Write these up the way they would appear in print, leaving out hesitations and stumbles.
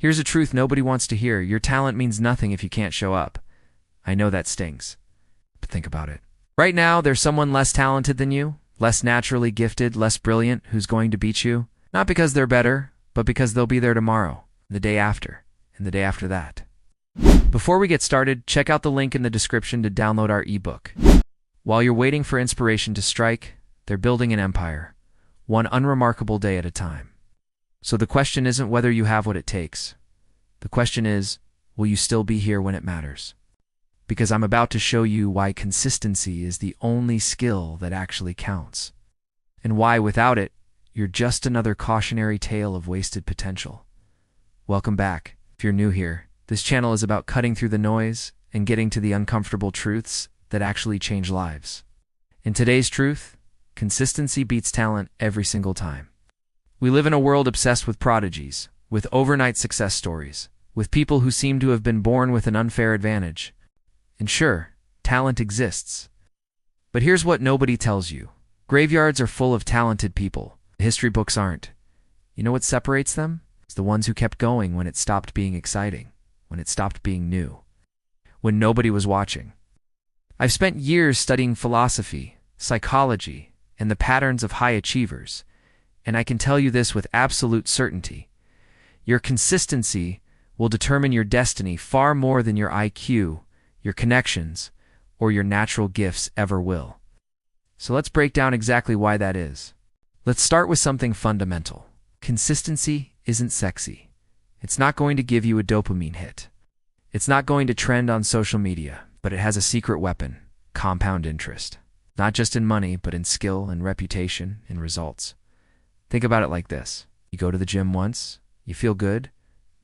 Here's a truth nobody wants to hear. Your talent means nothing if you can't show up. I know that stings, but think about it. Right now, there's someone less talented than you, less naturally gifted, less brilliant, who's going to beat you. Not because they're better, but because they'll be there tomorrow, the day after, and the day after that. Before we get started, check out the link in the description to download our ebook. While you're waiting for inspiration to strike, they're building an empire, one unremarkable day at a time. So the question isn't whether you have what it takes. The question is, will you still be here when it matters? Because I'm about to show you why consistency is the only skill that actually counts, and why without it, you're just another cautionary tale of wasted potential. Welcome back. If you're new here, this channel is about cutting through the noise and getting to the uncomfortable truths that actually change lives. In today's truth, consistency beats talent every single time. We live in a world obsessed with prodigies, with overnight success stories, with people who seem to have been born with an unfair advantage. And sure, talent exists. But here's what nobody tells you. Graveyards are full of talented people. History books aren't. You know what separates them? It's the ones who kept going when it stopped being exciting, when it stopped being new, when nobody was watching. I've spent years studying philosophy, psychology, and the patterns of high achievers, and I can tell you this with absolute certainty. Your consistency will determine your destiny far more than your IQ, your connections, or your natural gifts ever will. So let's break down exactly why that is. Let's start with something fundamental. Consistency isn't sexy. It's not going to give you a dopamine hit. It's not going to trend on social media, but it has a secret weapon: compound interest. Not just in money, but in skill and reputation and results. Think about it like this. You go to the gym once, you feel good,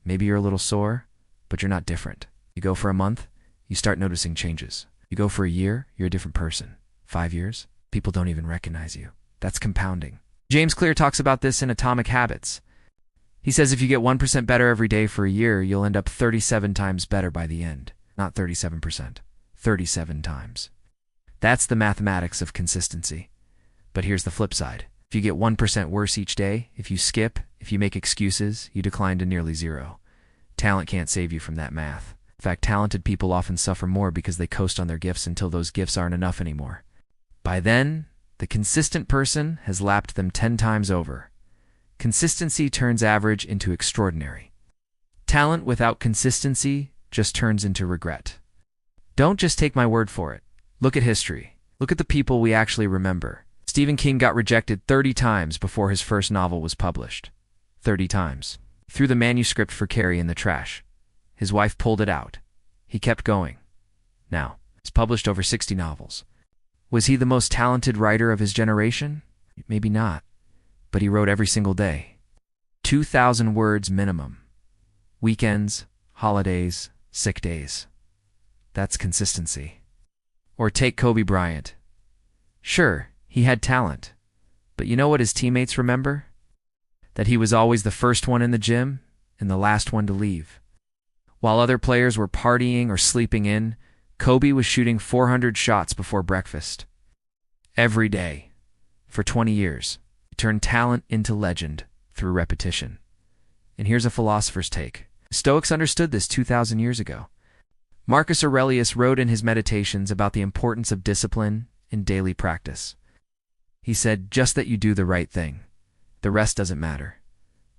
maybe you're a little sore, but you're not different. You go for a month, you start noticing changes. You go for a year, you're a different person. 5 years, people don't even recognize you. That's compounding. James Clear talks about this in Atomic Habits. He says if you get 1% better every day for a year, you'll end up 37 times better by the end. Not 37%, 37 times. That's the mathematics of consistency. But here's the flip side. If you get 1% worse each day, if you skip, if you make excuses, you decline to nearly zero. Talent can't save you from that math. In fact, talented people often suffer more because they coast on their gifts until those gifts aren't enough anymore. By then, the consistent person has lapped them 10 times over. Consistency turns average into extraordinary. Talent without consistency just turns into regret. Don't just take my word for it. Look at history. Look at the people we actually remember. Stephen King got rejected 30 times before his first novel was published. 30 times. He threw the manuscript for Carrie in the trash. His wife pulled it out. He kept going. Now, he's published over 60 novels. Was he the most talented writer of his generation? Maybe not. But he wrote every single day. 2,000 words minimum. Weekends, holidays, sick days. That's consistency. Or take Kobe Bryant. Sure, he had talent. But you know what his teammates remember? That he was always the first one in the gym and the last one to leave. While other players were partying or sleeping in, Kobe was shooting 400 shots before breakfast. Every day. For 20 years. He turned talent into legend through repetition. And here's a philosopher's take. The Stoics understood this 2,000 years ago. Marcus Aurelius wrote in his Meditations about the importance of discipline in daily practice. He said, just that you do the right thing. The rest doesn't matter.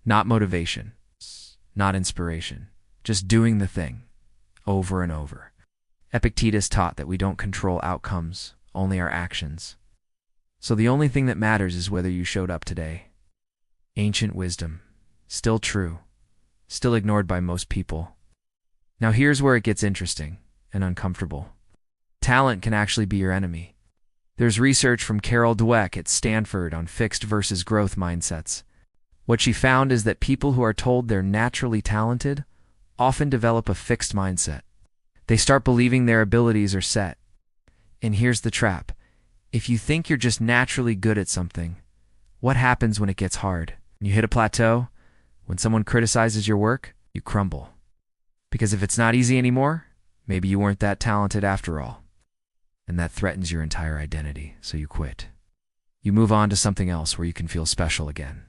Not motivation. Not inspiration. Just doing the thing. Over and over. Epictetus taught that we don't control outcomes, only our actions. So the only thing that matters is whether you showed up today. Ancient wisdom. Still true. Still ignored by most people. Now here's where it gets interesting and uncomfortable. Talent can actually be your enemy. There's research from Carol Dweck at Stanford on fixed versus growth mindsets. What she found is that people who are told they're naturally talented often develop a fixed mindset. They start believing their abilities are set. And here's the trap. If you think you're just naturally good at something, what happens when it gets hard? When you hit a plateau? When someone criticizes your work? You crumble. Because if it's not easy anymore, maybe you weren't that talented after all. And that threatens your entire identity, so you quit. You move on to something else where you can feel special again.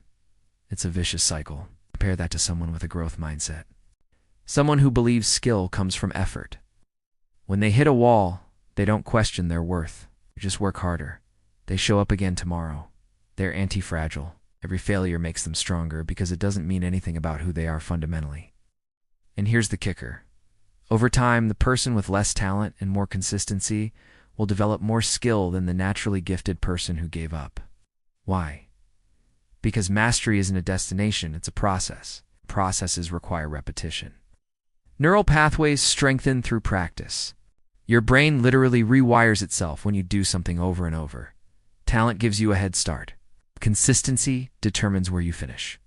It's a vicious cycle. Compare that to someone with a growth mindset. Someone who believes skill comes from effort. When they hit a wall, they don't question their worth. They just work harder. They show up again tomorrow. They're anti-fragile. Every failure makes them stronger because it doesn't mean anything about who they are fundamentally. And here's the kicker. Over time, the person with less talent and more consistency will develop more skill than the naturally gifted person who gave up. Why? Because mastery isn't a destination, it's a process. Processes require repetition. Neural pathways strengthen through practice. Your brain literally rewires itself when you do something over and over. Talent gives you a head start. Consistency determines where you finish.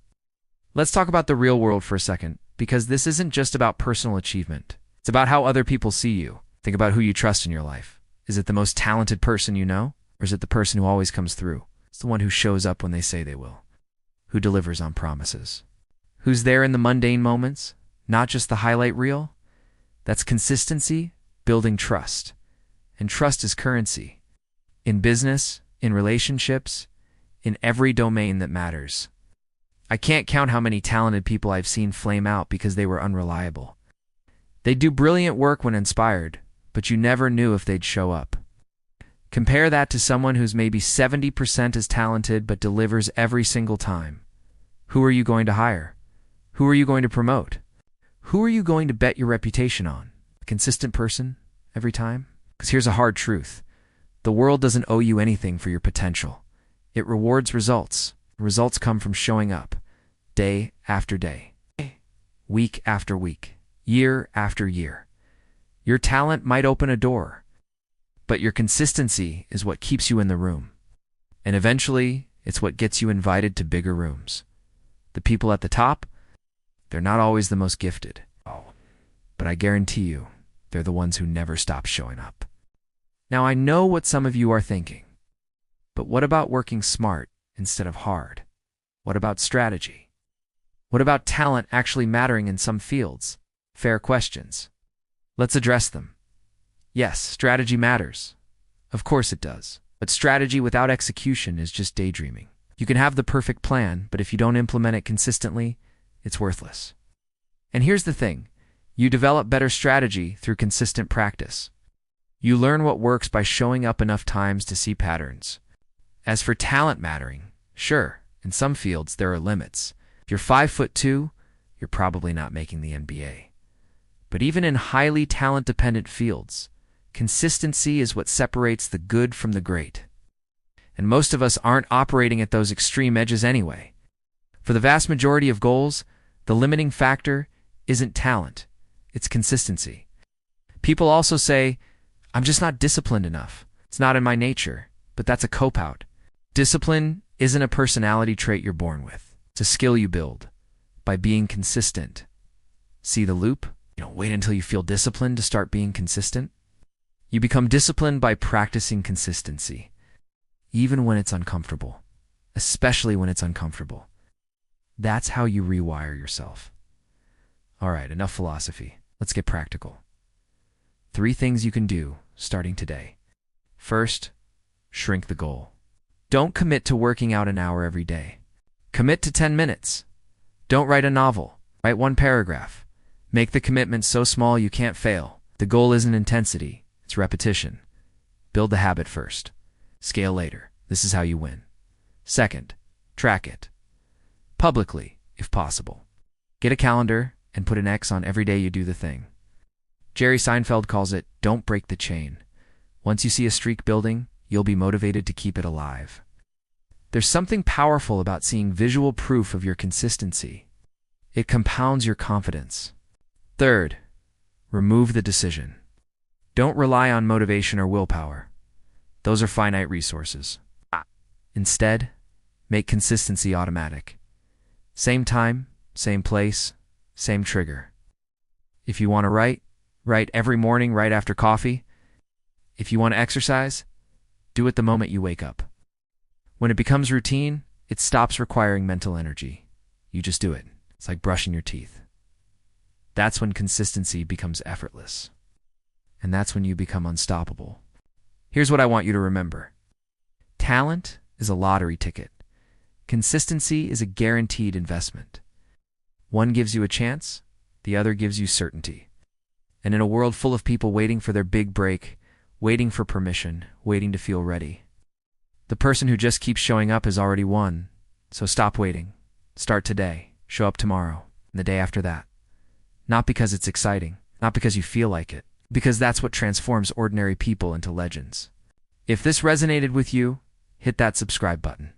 Let's talk about the real world for a second, because this isn't just about personal achievement. It's about how other people see you. Think about who you trust in your life. Is it the most talented person you know? Or is it the person who always comes through? It's the one who shows up when they say they will. Who delivers on promises. Who's there in the mundane moments, not just the highlight reel? That's consistency, building trust. And trust is currency. In business, in relationships, in every domain that matters. I can't count how many talented people I've seen flame out because they were unreliable. They do brilliant work when inspired, but you never knew if they'd show up. Compare that to someone who's maybe 70% as talented but delivers every single time. Who are you going to hire? Who are you going to promote? Who are you going to bet your reputation on? A consistent person every time? Because here's a hard truth. The world doesn't owe you anything for your potential. It rewards results. Results come from showing up, day after day, week after week, year after year. Your talent might open a door, but your consistency is what keeps you in the room. And eventually, it's what gets you invited to bigger rooms. The people at the top, they're not always the most gifted. But I guarantee you, they're the ones who never stop showing up. Now, I know what some of you are thinking. But what about working smart instead of hard? What about strategy? What about talent actually mattering in some fields? Fair questions. Let's address them. Yes, strategy matters. Of course it does. But strategy without execution is just daydreaming. You can have the perfect plan, but if you don't implement it consistently, it's worthless. And here's the thing. You develop better strategy through consistent practice. You learn what works by showing up enough times to see patterns. As for talent mattering, sure, in some fields there are limits. If you're 5'2", you're probably not making the NBA. But even in highly talent-dependent fields, consistency is what separates the good from the great. And most of us aren't operating at those extreme edges anyway. For the vast majority of goals, the limiting factor isn't talent, it's consistency. People also say, I'm just not disciplined enough. It's not in my nature, but that's a cop-out. Discipline isn't a personality trait you're born with. It's a skill you build by being consistent. See the loop? You don't wait until you feel disciplined to start being consistent. You become disciplined by practicing consistency, even when it's uncomfortable, especially when it's uncomfortable. That's how you rewire yourself. All right, enough philosophy. Let's get practical. 3 things you can do starting today. First, shrink the goal. Don't commit to working out an hour every day. Commit to 10 minutes. Don't write a novel. Write 1 paragraph. Make the commitment so small you can't fail. The goal isn't intensity, it's repetition. Build the habit first. Scale later. This is how you win. Second, track it. Publicly, if possible. Get a calendar and put an X on every day you do the thing. Jerry Seinfeld calls it, don't break the chain. Once you see a streak building, you'll be motivated to keep it alive. There's something powerful about seeing visual proof of your consistency. It compounds your confidence. Third, remove the decision. Don't rely on motivation or willpower. Those are finite resources. Instead, make consistency automatic. Same time, same place, same trigger. If you want to write every morning right after coffee. If you want to exercise, do it the moment you wake up. When it becomes routine, it stops requiring mental energy. You just do it. It's like brushing your teeth. That's when consistency becomes effortless. And that's when you become unstoppable. Here's what I want you to remember. Talent is a lottery ticket. Consistency is a guaranteed investment. One gives you a chance, the other gives you certainty. And in a world full of people waiting for their big break, waiting for permission, waiting to feel ready, the person who just keeps showing up has already won. So stop waiting. Start today. Show up tomorrow, and the day after that. Not because it's exciting, not because you feel like it, because that's what transforms ordinary people into legends. If this resonated with you, hit that subscribe button.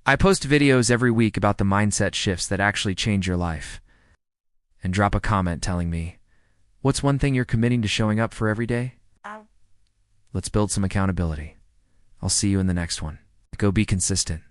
I post videos every week about the mindset shifts that actually change your life. And drop a comment telling me, what's one thing you're committing to showing up for every day? Let's build some accountability. I'll see you in the next one. Go be consistent.